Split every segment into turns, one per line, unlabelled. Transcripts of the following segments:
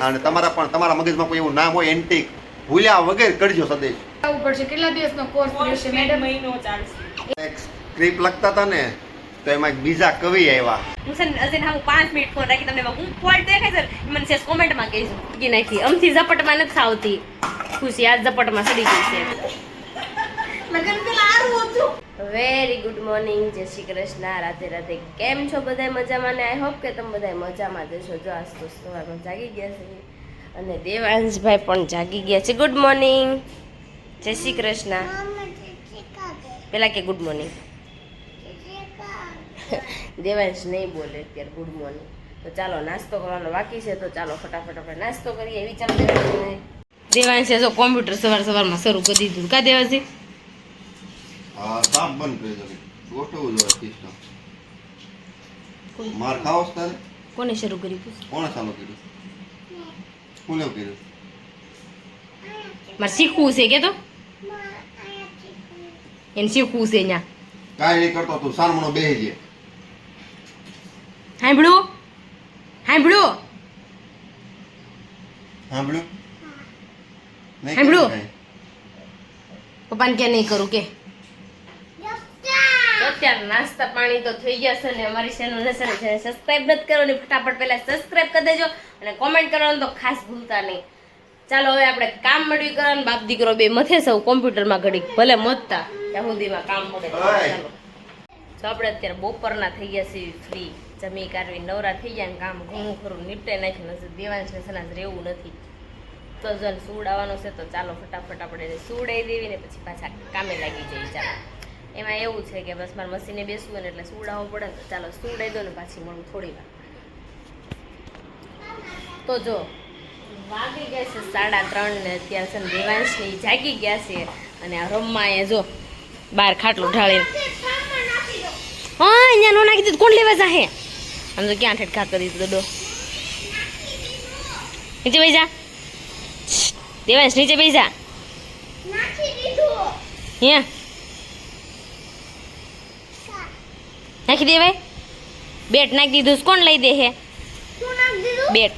અને તમારા મગજમાં કોઈ એવું નામ હોય એન્ટિક ભૂલ્યા વગર કરજો સદેશ.
આવું પડશે. કેટલા દિવસનો કોર્સ રહેશે મેડમ?
મહિનો ચાલશે.
એક સ્ક્રિપ્ટ લખતા હતા ને તો એમાં બીજા કવિ આવ્યા.
હું છે ને અજન હું 5 મિનિટ ફોન રાખી તમને હું ફોલ્ટ દેખાય છે મને સેસ કોમેન્ટમાં કહેજો કે નાખી અમથી ઝપટમાં નથી આવતી ખુશી આજ ઝપટમાં સડી ગઈ છે.
લગન પેલા આરું હતું.
વેરી ગુડ મોર્નિંગ, જય શ્રી કૃષ્ણ, રાધે રાધે. કેમ છો બધા? મજામાં ને? આઈ હોપ કે તમે બધા મજામાં જશો. જો આજ તો સવારમાં જાગી ગયા છે અને દેવાંશભાઈ પણ જાગી ગયા છે. ગુડ મોર્નિંગ, જય શ્રી કૃષ્ણ. પેલા કે ગુડ મોર્નિંગ. દેવાંશ નહીં બોલે અત્યારે ગુડ મોર્નિંગ. તો ચાલો નાસ્તો કરવાનો બાકી છે તો ચાલો ફટાફટ આપણે નાસ્તો કરીએ. એવી ચાલો દેવાંશે જો કોમ્પ્યુટર સવારમાં શરૂ કરી દીધું. કા દેવાંશજી?
સાપ બંધ કરી દો. ગોઠવવું જોઈએ સિસ્ટમ. માર ખાવસ તારે?
કોને શરૂ કરી?
કોણે ચાલુ કર્યું? કોને કર્યું?
મારે શીખવું છે કે તો એને શીખવું છે અહીંયા.
કાંઈ નહીં કરતો તું સારમણો બેહી જે.
સાંભળ્યું? સાંભળ્યું?
સાંભળ્યું? નહીં
સાંભળ્યું?
કાંઈ.
પપ્પાને કે નહીં કરું કે અત્યારે નાસ્તા પાણી તો થઈ ગયા છે ને અમારી ચેનલને સબસ્ક્રાઇબ નથી કરવાની ફટાફટ પહેલા સબસ્ક્રાઇબ કરી દેજો અને કોમેન્ટ કરવાનું તો ખાસ ભૂલતા નહીં. ચાલો હવે આપણે કામ મળ્યું કરવાનું. બાપ દીકરો બે મથે સૌ કોમ્પ્યુટરમાં ઘડીક ભલે મથતા ત્યાં સુધીમાં કામ મળે. ચાલો તો આપણે અત્યારે બપોરના થઈ ગયા છીએ ફ્રી. જમી કાઢવી નવરા થઈ ગયા ને કામ ઘણું ખરું નીપટે નાખ્યું નથી. દેવાંશને સનાજ રહેવું નથી તો જો સુવડાવવાનો છે તો ચાલો ફટાફટ આપણે એને સુવડાવી દેવી ને પછી પાછા કામે લાગી જઈએ. ચાલો એમાં એવું છે કે બસ મારે મશીને બેસવું ને એટલે સુવડાવવું પડે ને તો ચાલો સુવડાવી દો ને પાછી મળું થોડી વાર. તો જો વાગી ગયા છે 3:30 ને અત્યારે છે ને દેવાંશની જાગી ગયા છે અને આ રમવા એ જો બહાર ખાટલું ઢાળીને હા અહીંયા નો નાખી દીધું. કોણ લેવા જાહે? આમ તો ક્યાં ઠેઠ કરી દીધું દડો. નીચે બેસી જા દેવાંશ, નીચે બેસી જા. હે નાખી દેવાય? બેટ નાખી દીધું. કોણ લઈ દે હે બેટ?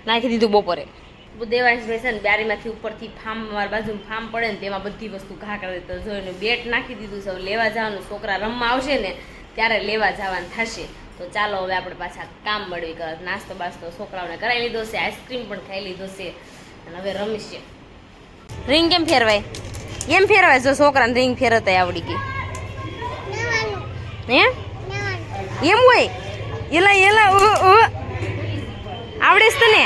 નાખી દીધું બપોરે. દેવાંશ ભાઈ છે ને બારીમાંથી ઉપરથી ફાર્મ મારી બાજુમાં ફાર્મ પડે ને તેમાં બધી વસ્તુ ઘા કરી તો જોઈને બેટ નાખી દીધું છે. લેવા જવાનું છોકરા રમવા આવશે ને ત્યારે લેવા જવાનું થશે. તો ચાલો હવે આપણે પાછા કામ મળવી કરે. નાસ્તો બાસ્તો છોકરાઓને કરાવી લીધો છે, આઈસ્ક્રીમ પણ ખાઈ લીધો છે અને હવે રમીશે. રિંગ કેમ ફેરવાય? એમ ફેરવાય જો છોકરાને રિંગ ફેરવતા આવડી ગઈ. હે એમ હોય? એલા એલા આવડે છે તને?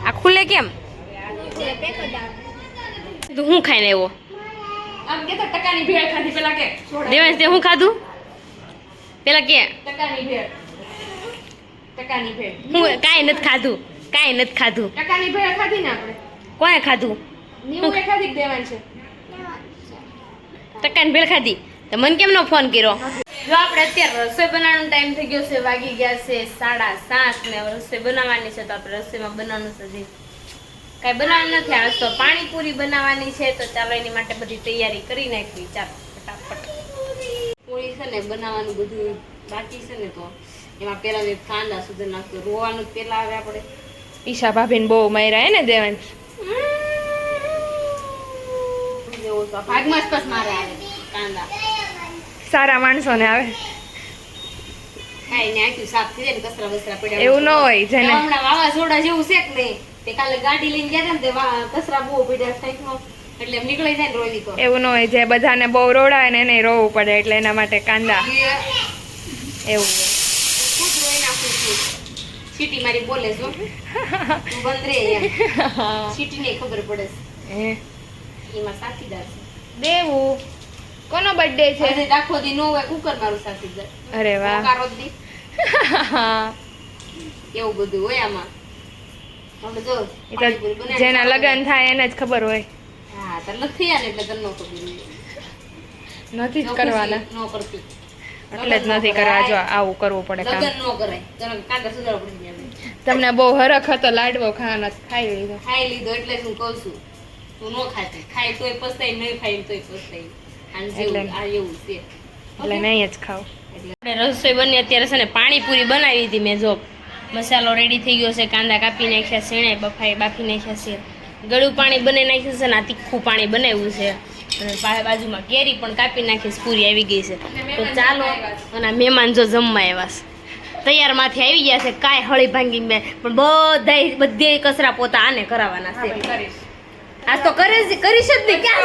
આ ખુલે કેમ? તું હું ખાઈને આવ્યો?
આમ કે તો ટકાની ભેળ ખાધી પેલા કે.
દેવાંશ તે હું ખાધું પેલા કે?
ટકાની ભેળ. ટકાની ભેળ.
હું કાંઈ નથી ખાધું, કાંઈ નથી ખાધું.
ટકાની ભેળ ખાધી ને આપણે.
કોણે ખાધું?
નીવું એ ખાધી કે દેવાંશ છે?
ટકાની ભેળ ખાધી તો મને કેમ નો ફોન કર્યો? જો આપણે અત્યારે રસોઈ બનાવવાનો ટાઈમ થઈ ગયો છે. વાગી ગયા છે 7:30 ને રસોઈ બનાવવાની છે. તો આપણે રસોઈમાં બનાવવાનું છે કાંઈ બનાવવાનું નથી. આ તો પાણીપુરી બનાવવાની છે તો ચાલો એની માટે બધી તૈયારી કરી નાખવી. ચાલો ફટાફટ. પૂરી છે ને બનાવવાનું બધું બાકી છે ને તો એમાં પેલા મેં કાંદા સુધી નાખ્યું. રોવાનું પેલા આવે આપણે.
ઈશા ભાભીને બહુ માર્યા હે ને દેવાંશ?
ભાગમાં જ પસ મારે આવે કાંદા.
સારા માણસોને આવે.
ખાઈને આખ્યું સાફ થઈ જાય ને કચરા બસરા પડ્યા
એવું ન હોય જેને
હમણાં વાવાઝોડા જેવું છે કે નહીં. તે કાલે ગાડી લઈને ગયા ને તે કચરા બહુ પડ્યા સાઈડમાં એટલે એમ નીકળી જાય ને રોવી તો.
એવું ન હોય જે બધાને બહુ રોડાય ને એને રોવું પડે એટલે એના માટે કાંદા એવું હોય.
ખુદ રોઈ નાખું છું. સીટી મારી બોલે છો તું બંધ રે એમ. સીટી ને ખબર પડે
હે
એમાં સાથીદાર છે.
દેવું કોનો બર્થડે છે?
છે આખો દી નો હોય કુકર મારું સાથીદાર.
અરે વાહ.
કારો દી એવું બધું હોય આમાં. આપણે જો
એ તો જેના લગ્ન થાય એને જ ખબર હોય.
હા તો નથી આને એટલે તને નો ખબર હોય.
નથી જ કરવાના
નો કરતી
એટલે જ નથી કરવા. જો આવું કરવું પડે કામ.
લગન નો કરાય. તને કાંટા સુધારવા પડી જાય.
તમને બહુ હરખ હતો લાડવો ખાવાનો ખાઈ લીધો.
ખાઈ લીધો એટલે જ હું કહું છું તું નો ખાતી. ખાય તોય પસ્તાય, નહીં ખાય તોય પસ્તાય. અને જેવું આ એવું છે
એટલે નહીં જ ખાવ.
આપણે રસોઈ બની અત્યારે છે ને પાણીપુરી બનાવી હતી મેં. જો મસાલો રેડી થઈ ગયો છે, કાંદા કાપી નાખ્યા, શેણાઈ બફાઈ બાફી નાખ્યા છે, ગળું પાણી બનાવી નાખ્યું છે ને આ તીખું પાણી બનાવ્યું છે, અને બાજુમાં કેરી પણ કાપી નાખી છે, પૂરી આવી ગઈ છે. તો ચાલો, અને મહેમાન જો જમવા આવ્યા છે, તૈયારમાંથી આવી ગયા છે, કાંઈ હળી ભાંગી મેં પણ બધે કચરા પોતા આને કરાવવાના છે. આજ તો કરીશ જ નહીં ક્યાં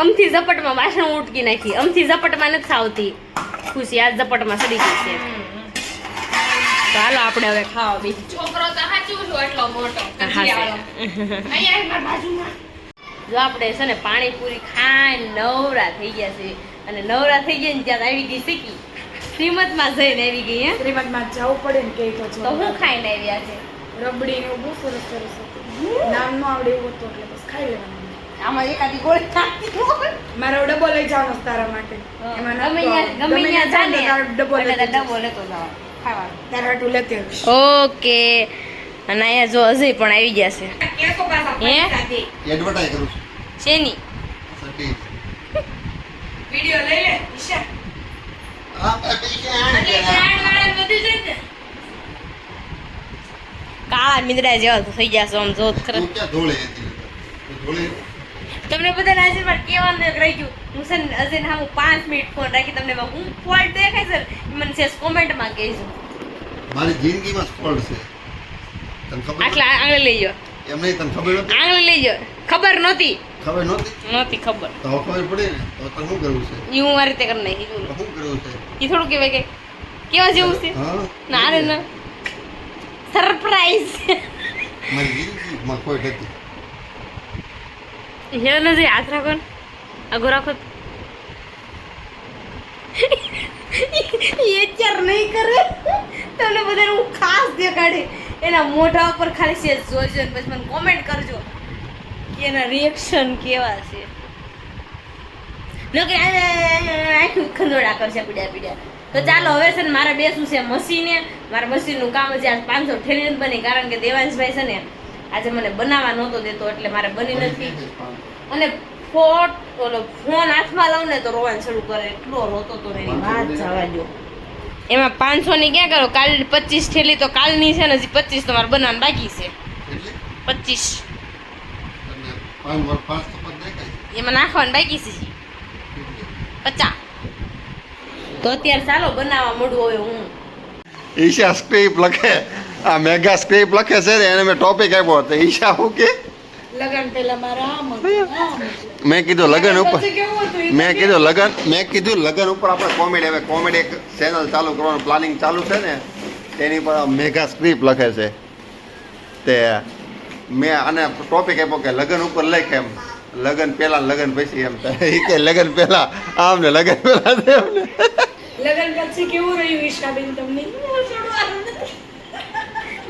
અમથી ઝપટમાં વાસણ ઉટકી નાખી, અમથી ઝપટમાં નથી આવતી ખુશી, આજ ઝપટમાં સડી ગઈ છે. તો હાલો આપણે હવે ખાવા બેસી.
છોકરો તો સાચું છું એટલો મોટો
જો આપણે છે ને પાણીપુરી ખાઈને નવરા થઈ ગયા છે, અને નવરા થઈ ગયા ને ત્યાં આવી ગઈ શીખી શ્રીમતમાં જઈને આવી ગઈ. હે
શ્રીમતમાં જવું પડે ને કે
તો હું ખાઈને આવ્યા છે
રબડી ને બહુ સરસ સરસ હતું. નામ નો આવડે એવું હતું એટલે બસ ખાઈ લેવાનું.
આમાં એકાદી ગોળી ખાતી
મારો ડબ્બો લઈ જવાનો તારા માટે. એમાં
ગમે ત્યાં જાને
ડબ્બો
એટલે ડબ્બો લેતો જાવ ખાવાનું.
તારા હાટું લેતી આવીશ.
ઓકે. અને અહીંયા જો અજય પણ આવી ગયા છે. હે
એડવર્ટાઈઝ કરું છું
શેની
સટી
વિડિયો લઈ લે ઈશા.
આ પૈસા
કાળા મીંદડા જેવા તો થઈ ગયા છો આમ જો ખરે.
તું ક્યાં ધોળે હતી ધોળે
તમને બધાને આજે પણ કહેવાનું એક રહી ગયું. હું છે ને અજયને હું 5 મિનિટ ફોન રાખી તમને હું ફોલ્ટ દેખાય છે મને સેસ કોમેન્ટમાં કહેજો.
મારી જિંદગીમાં ફોલ્ટ છે તને ખબર
આટલા આંગળી લઈ જાઓ.
એમ નહીં તને ખબર નથી
આંગળી લઈ જાઓ. ખબર નહોતી
નહોતી
ખબર.
તો હવે ખબર પડી ને તો તને શું કરવું છે
ઈ હું આ રીતે કરી નાખી.
તો શું કરવું છે
ઈ થોડું કહેવાય કે કેવા જેવું છે.
હા
ના રે ના સરપ્રાઈઝ.
મારી જિંદગીમાં કોઈ નથી
હે નથી હાથ રાખો ને આગો રાખો. એ ચાર નહીં કરે તમને બધાને હું ખાસ દેખાડી એના મોઢા ઉપર ખાલી છે જોજો ને પછી મને કોમેન્ટ કરજો કે એના રિએક્શન કેવા છે. નકે આખું ખંડોળા કરશે પીડ્યા. તો ચાલો હવે છે ને મારે બેસવું છે મશીને. મારા મશીનનું કામ હજી આજ 500 ઠેલી નથી બની, કારણ કે દેવાંશભાઈ છે ને આજે મને બનાવવા નહોતો દેતો એટલે મારે બની નથી. અને ફોન હાથમાં લઉં ને તો રોવાનું શરૂ કરે, એટલો રોતો તો એની વાત જવા દો. એમાં 500 ની ક્યાં કરો, કાલ 25 ઠેલી તો કાલની છે ને હજી 25 તમારે બનાવવાનું બાકી છે. 25 એમાં નાખવાનું બાકી છે 50. તો અત્યારે ચાલો બનાવવા મળું હવે હું.
ઈશા સ્ક્રિપ્ટ લખે, આ મેગા સ્ક્રિપ્ટ લખે છે ને એને મેં ટોપિક આપ્યો હતો. ઈશા શું કે
લગન પહેલા મારા આમ હતું.
મેં કીધું લગન ઉપર
પછી કેવું હતું ઈ
મેં કીધું લગન ઉપર આપણે કોમેડી હવે કોમેડી એક ચેનલ ચાલુ કરવાનું પ્લાનિંગ ચાલુ છે ને તેની પર મેગા સ્ક્રિપ્ટ લખે છે. તે મેં આને ટોપિક આપ્યો કે લગન ઉપર લખ એમ, લગન પહેલા લગન પછી એમ થાય કે લગન પહેલા આમ ને લગન પહેલા તેમ ને.
લગન પછી કેવું રહ્યું ઈશાબેન તમને?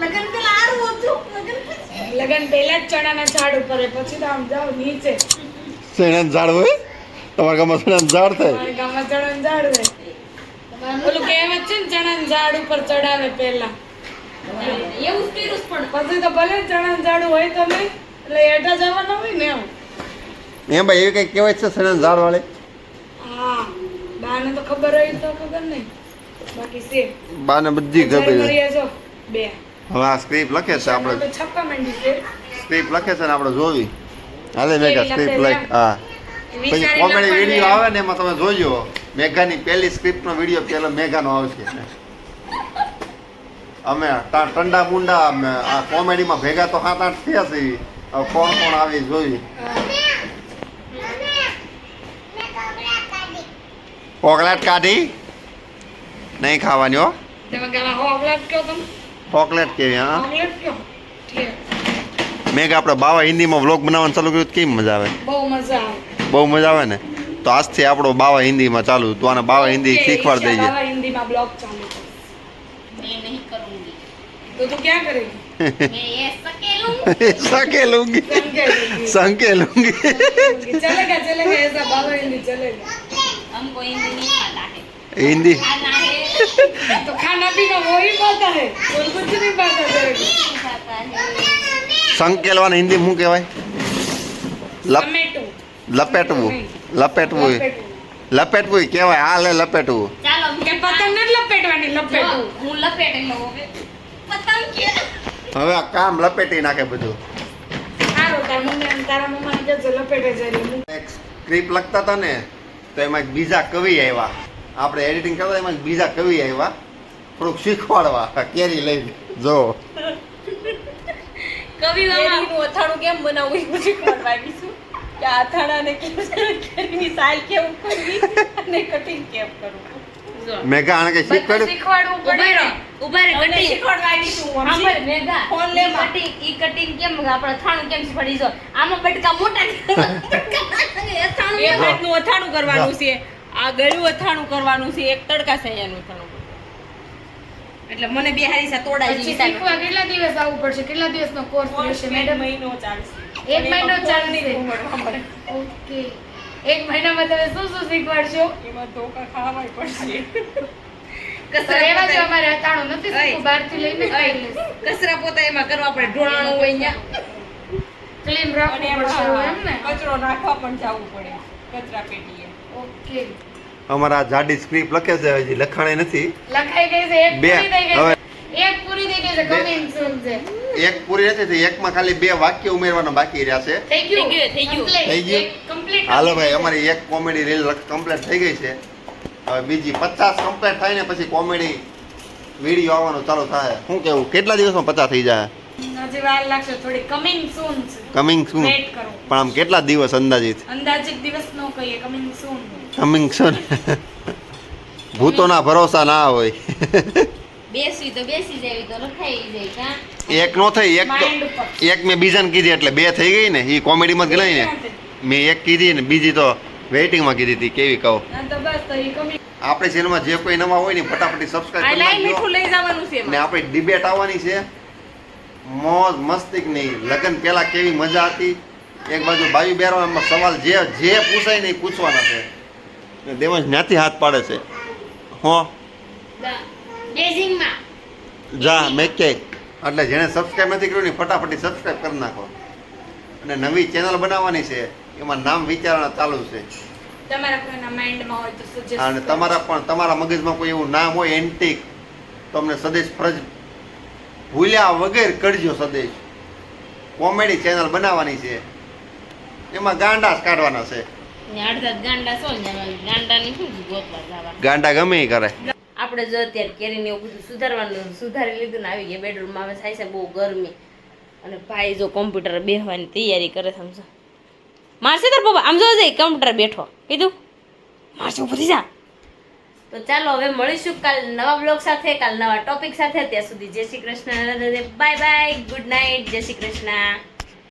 લગન પેલા આરું હતું,
લગન પહેલા જ ચણાના ઝાડ ઉપર હોય, પછી તો આમ જાવ નીચે.
સેણાનું ઝાડ હોય તમારા ગામમાં સેણાનું ઝાડ થાય.
અમારા ગામમાં ચણાનું ઝાડ હોય. ઓલું કહેવત છે ને ચણાનું ઝાડ ઉપર ચડાવે પહેલા.
એવું સ્પીરુસ પણ
પછી તો ભલે ચણાનું ઝાડ હોય તો નહીં, એટલે હેઠા જવાનું હોય ને એમ.
એમ ભાઈ એવી કઈ કહેવાય છે સેણાનું ઝાડ વાળે?
હા, બાને તો ખબર હોય તો ખબર નહીં, બાકી છે
બાને બધી ખબર છે.
કરીએ છો બે.
હવે આ સ્ક્રિપ્ટ લખે છે આપણે,
તો છપ્પા માંડી છે.
સ્ક્રિપ્ટ લખે છે ને આપણે જોવી. હાલે મેગા સ્ક્રિપ્ટ લખ. હા પછી
વિચારી
કોમેડી
લખવાની.
વિડીયો આવે ને એમાં તમે જોજો મેઘાની પહેલી સ્ક્રિપ્ટનો વિડીયો પહેલો મેઘાનો આવશે. અમે ટંડા મુંડા આ કોમેડીમાં ભેગા તો 7-8 થયા છે. હવે કોણ કોણ આવી જોઈ. ચોકલેટ કાઢી નહીં ખાવાની હો.
તમે ગાલા હોગલાટ કયો તમે?
ચોકલેટ કેવી? હા
હોગલાટ કયો? ઠીક.
મેઘા આપણે બાવા હિન્દીમાં વ્લોગ બનાવવાનું ચાલુ કર્યું તો કેવી મજા આવે?
બહુ મજા આવે.
બહુ મજા આવે ને. તો આજથી આપણો બાવા હિન્દીમાં ચાલુ. તું આને બાવા હિન્દી શીખવાડ દેજે.
બાવા હિન્દીમાં બ્લોગ ચાલુ કર.
मैं नहीं करूंगी.
તો તું ક્યાં કરેગી?
मैं ये सकेलूंगी.
सकेलूंगी संकेलूंगी
चलेगा चलेगा, ऐसा बाबा हिंदी चलेगा.
हमको हिंदी नहीं आता है.
हिंदी
खाना है
तो खाना पीना वो ही पाता है और कुछ नहीं पाता तेरे को.
खाता है.
સંકેલવાને હિન્દી શું કહેવાય?
टमेटो.
લપેટવું લપેટવું લપેટવું કહેવાય, હાલે લપેટવું.
ચાલો
કે પતંગ નથી લપેટવાની,
જો,
લપેટવું.
હું લપેટી લઉં હવે. પતંગ કે
હવે આ કામ લપેટી નાખે બધું.
સારું, તાર મમ્મી અને તારા મમ્માને કહેજો લપેટે જાય એટલે હું.
એક સ્ક્રિપ્ટ લખતા હતા ને તો એમાં એક બીજા કવિ આવ્યા, આપણે એડિટિંગ કરતા એમાં એક બીજા કવિ આવ્યા થોડુંક શીખવાડવા કેરી લઈને. જો
કવિઓમાં
કેરીનું અથાણું કેમ બનાવવું એ બધું શીખવાડવા આવી છું. કે આ અથાણાને કેરીની સાલ કેમ કરવી અને કટિંગ કેમ કરવું.
જો
મેઘા આને કઈ
બધું
શીખવાડ્યું?
શીખવાડવું પડે ને.
ઉભા રે
અમને
કટિંગ
શીખવાડવા આવી છું હું.
સાંભળ મેઘા
ફોન
ઈ
લે માં.
કટિંગ કેમ આપણે અથાણું કેમ શીખવાડી જો આમાં બટકા મોટા અથાણું
એ
કેમ?
ભાતનું અથાણું કરવાનું છે, આ ગળ્યું અથાણું કરવાનું છે, એક તડકા સૈયાનું અથાણું કરવાનું.
એટલે મને બે હારી સા તોડાઈ
પછી
દીધા.
શીખવા કેટલા દિવસ આવવું પડશે? કેટલા દિવસનો કોર્સ રહેશે
એક
મેડમ?
મહિનો ચાલશે.
એક મહિનો ચાલશે.
નહીં ભણવા મળે.
ઓકે. એક મહિનામાં તમે શું શું શીખવાડશો?
એમાં ધોકા ખાવાય પડશે.
તો રહેવા દો, અમારે અથાણું નથી
ઓય.
શીખવું, બહારથી લઈને ખાઈ લઈશ.
કચરા પોતા એમાં કરવા પડે ઢોળાણું હોય અહીંયા
ક્લીન
અને
રાખવું પડશે
એમાં
એમ ને?
કચરો નાખવા પણ જવું પડે કચરા પેટીએ.
ઓકે.
અમારા જાડી સ્ક્રિપ્ટ લખે છે, હજી લખાણી નથી.
લખાઈ ગઈ છે, એક
બે.
પૂરી થઈ ગઈ
હવે.
છે. એક પૂરી થઈ ગઈ છે,
બે.
coming soon છે.
એક પૂરી નથી થઈ, એકમાં ખાલી 2 વાક્ય ઉમેરવાના બાકી રહ્યા છે.
થઈ ગયું?
થઈ ગયું.
Complete.
થઈ ગયું?
એક complete
હાલો
થઈ
ભાઈ,
ગઈ છે.
અમારી એક કોમેડી રીલ કમ્પ્લીટ થઈ ગઈ છે. હવે બીજી 50 કમ્પ્લીટ થાય ને પછી કોમેડી વિડીયો આવવાનું ચાલુ થાય. શું કેવું, કેટલા દિવસમાં 50 થઈ જાય?
હજી વાર લાગશે થોડી. coming soon છે.
કમિંગ શું?
Wait કરો.
પણ આમ કેટલા દિવસ અંદાજિત?
અંદાજિત દિવસ નો કહીએ, coming soon.
કમિંગ શું? ભૂતોના ભરોસા ના હોય.
બેસી તો બેસી જાય તો લખાઈ જાય કા
એક નો થઈ, એક તો
Mind ઉપર.
એક મેં બીજાને કીધી એટલે 2 થઈ ગઈ ને, એ કોમેડીમાં જ ગણાય ને. મેં એક કીધી ને બીજી તો વેઇટિંગમાં કીધી હતી. કેવી કહું?
હા તો બસ તો ઈ coming.
આપણે ચેનલમાં જે કોઈ નવા હોય ને ફટાફટી
આ
સબસ્ક્રાઇબ કરી
લાઈન
નાખજો.
મીઠું લઈ જવાનું છે
ને
એમાં.
આપણી ડિબેટ આવવાની છે. મોજ મસ્તી નહીં, લગ્ન પહેલા કેવી મજા હતી, એક બાજુ બાયુ બેરવામાં સવાલ જે પૂછાય ને એ પૂછવાના છે. ને દેવાંશ જ્ઞાથી હાથ પાડે છે. હો
બેઝિંગમાં
જા મેં કે એટલે જેણે સબસ્ક્રાઇબ નથી કર્યું ને ફટાફટી સબસ્ક્રાઇબ કરી નાખો. અને નવી ચેનલ બનાવવાની છે, એમાં નામ વિચારણા ચાલુ છે.
તમારા કોઈના માઇન્ડમાં હોય તો suggest
અને
કરો.
તમારા મગજમાં કોઈ એવું નામ હોય એન્ટિક, તો અમને સદેશ ફરજ ભૂલ્યા વગર કરજો. સદેશ કોમેડી ચેનલ બનાવવાની છે, એમાં ગાંડા જ કાઢવાના છે.
ને અડધા ગાંડા છો ને ગાંડાની શું ગોતવા જવા
ગાંડા ગમે ઈ કરે.
આપણે જો અત્યારે કેરીને એવું બધું સુધારી લીધું ને આવી ગયા બેડરૂમમાં. હવે થાય છે બહુ ગરમી અને ભાઈ જો કોમ્પ્યુટર બેસવાની તૈયારી કરે સમજો. મારશે તાર પપ્પા આમ જો જઈ કોમ્પ્યુટર બેઠો કીધું મારશે ઉભી થઈ જા. તો ચાલો હવે મળીશું કાલ નવા બ્લોગ સાથે, કાલ નવા ટોપિક સાથે. ત્યાં સુધી જય Shri Krishna, bye bye, good night, જય શ્રી કૃષ્ણ.